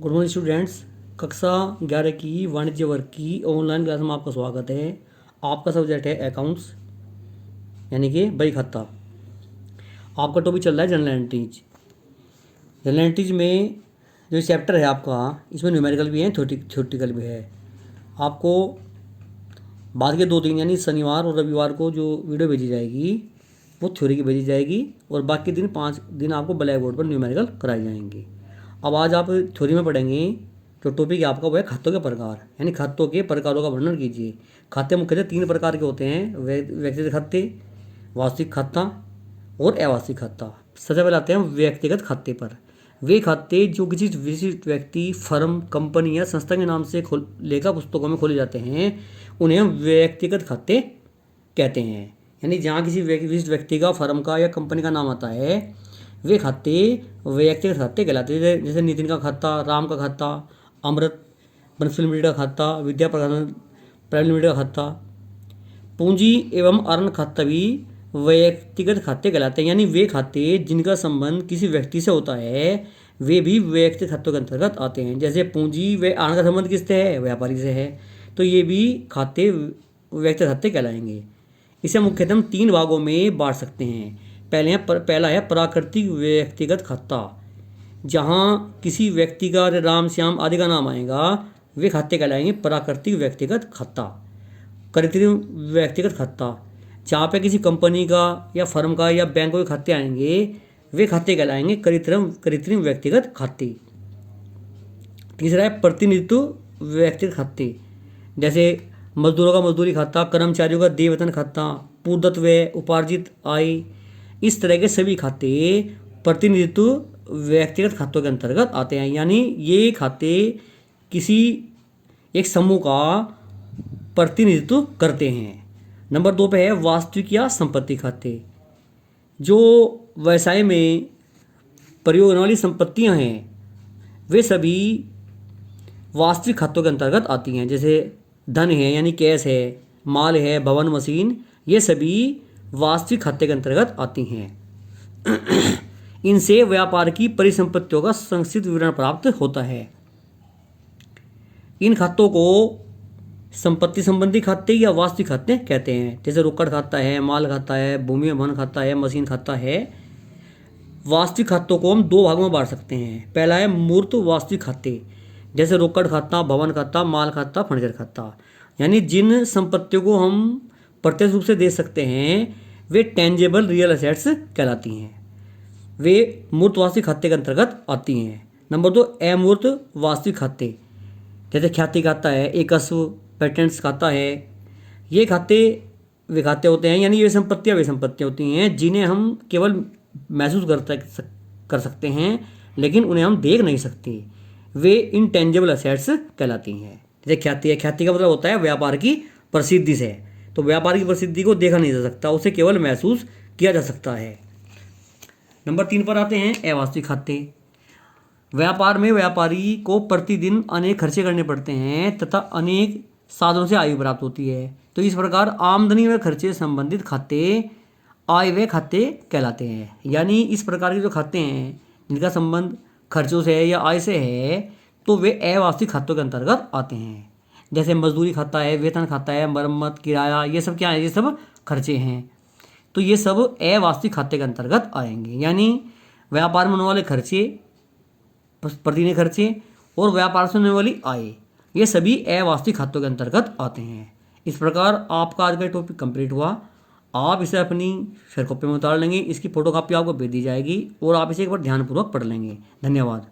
Good morning students. कक्षा 11 की वाणिज्य वर्ग की ऑनलाइन क्लास में आपका स्वागत है। आपका सब्जेक्ट है अकाउंट्स यानी कि बही खाता। आपका टॉपिक चल रहा है जनरल एंट्रीज। जनरल एंट्रीज में जो चैप्टर है आपका, इसमें न्यूमेरिकल भी है, थ्योरेटिकल भी है। आपको बाद के 2 दिन यानी शनिवार और रविवार को जो वीडियो भेजी जाएगी वो थ्योरी की भेजी जाएगी और बाकी दिन 5 दिन आपको ब्लैक बोर्ड पर न्यूमेरिकल कराई जाएंगी। अब आज आप थ्योरी में पढ़ेंगे। जो टॉपिक है आपका वो है खातों के प्रकार, यानी खातों के प्रकारों का वर्णन कीजिए। खाते मुख्यतः 3 प्रकार के होते हैं, व्यक्तिगत खाते, वास्तविक खाता और अवास्तविक खाता। सबसे पहले आते हैं व्यक्तिगत खाते पर। वे खाते जो किसी विशिष्ट व्यक्ति, फर्म, कंपनी या संस्था के नाम से लेखा पुस्तकों में खोले जाते हैं उन्हें हम व्यक्तिगत खाते कहते हैं। यानी जहाँ किसी विशिष्ट व्यक्ति का, फर्म का या कंपनी का नाम आता है वे खाते व्यक्तिगत खाते कहलाते हैं। जैसे नितिन का खाता, राम का खाता, अमृत बंसल लिमिटेड का खाता, विद्या प्रसारण प्राइवेट लिमिटेड का खाता। पूंजी एवं अर्न खाता भी व्यक्तिगत खाते कहलाते हैं। यानी वे खाते जिनका संबंध किसी व्यक्ति से होता है वे भी व्यक्तिगत खातों के अंतर्गत आते हैं। जैसे पूंजी व अर्न का संबंध किससे है? व्यापारी से है, तो ये भी खाते व्यक्तिगत खाते कहलाएंगे। इसे मुख्यतः हम 3 भागों में बांट सकते हैं। पहला है प्राकृतिक व्यक्तिगत खाता। जहाँ किसी व्यक्ति का राम, श्याम आदि का नाम आएगा वे खाते कहलाएंगे प्राकृतिक व्यक्तिगत खाता। कृत्रिम व्यक्तिगत खाता, जहाँ पे किसी कंपनी का या फर्म का या बैंक के खाते आएंगे वे खाते कहलाएंगे कृत्रिम व्यक्तिगत खाते। तीसरा है प्रतिनिधित्व व्यक्तिगत खाते। जैसे मजदूरों का मजदूरी खाता, कर्मचारियों का देय वेतन खाता, पूर्वदत्त व्यय, उपार्जित आय, इस तरह के सभी खाते प्रतिनिधित्व व्यक्तिगत खातों के अंतर्गत आते हैं। यानी ये खाते किसी एक समूह का प्रतिनिधित्व करते हैं। नंबर 2 पे है वास्तविक या संपत्ति खाते। जो व्यवसाय में प्रयोग होने वाली संपत्तियां हैं वे सभी वास्तविक खातों के अंतर्गत आती हैं। जैसे धन है यानी कैश है, माल है, भवन, मशीन, ये सभी वास्तविक खाते के अंतर्गत आती हैं। इनसे व्यापार की परिसंपत्तियों का संक्षिप्त विवरण प्राप्त होता है। इन खातों को संपत्ति संबंधी खाते या वास्तविक खाते कहते हैं। जैसे रोकड़ खाता है, माल खाता है, भूमि भवन खाता है, मशीन खाता है। वास्तविक खातों को हम 2 भागों में बांट सकते हैं। पहला है मूर्त वास्तविक खाते, जैसे रोकड़ खाता, भवन खाता, माल खाता, फर्नीचर खाता। यानी जिन संपत्तियों को हम प्रत्यक्ष रूप से दे सकते हैं वे टेंजेबल रियल एसेट्स कहलाती हैं। वे मूर्त वास्तविक खाते के अंतर्गत आती हैं। नंबर 2 अमूर्त वास्तविक खाते, जैसे ख्याति खाता है, एकस्व पेटेंट्स खाता है। ये खाते वे खाते होते हैं, यानी ये संपत्तियाँ वे संपत्तियाँ होती हैं जिन्हें हम केवल महसूस कर सकते हैं लेकिन उन्हें हम देख नहीं सकते। वे इनटेंजिबल एसेट्स कहलाती हैं। जैसे ख्याति है, ख्याति का मतलब होता है व्यापार की प्रसिद्धि से, तो व्यापार की प्रसिद्धि को देखा नहीं जा सकता, उसे केवल महसूस किया जा सकता है। नंबर 3 पर आते हैं अवास्तविक खाते। व्यापार में व्यापारी को प्रतिदिन अनेक खर्चे करने पड़ते हैं तथा अनेक साधनों से आय प्राप्त होती है, तो इस प्रकार आमदनी व खर्चे संबंधित खाते आय व खाते कहलाते हैं। यानी इस प्रकार के जो खाते हैं जिनका संबंध खर्चों से है या आय से है तो वे अवास्तविक खातों के अंतर्गत आते हैं। जैसे मजदूरी खाता है, वेतन खाता है, मरम्मत, किराया, ये सब क्या है? ये सब खर्चे हैं, तो ये सब अवास्तविक खाते के अंतर्गत आएंगे। यानी व्यापार में होने वाले खर्चे, प्रतिदिन खर्चे और व्यापार से होने वाली आय, ये सभी अवास्तविक खातों के अंतर्गत आते हैं। इस प्रकार आपका आज का टॉपिक कंप्लीट हुआ। आप इसे अपनी फेयर कॉपी में उतार लेंगे, इसकी फोटोकॉपी आपको भेज दी जाएगी और आप इसे एक बार ध्यानपूर्वक पढ़ लेंगे। धन्यवाद।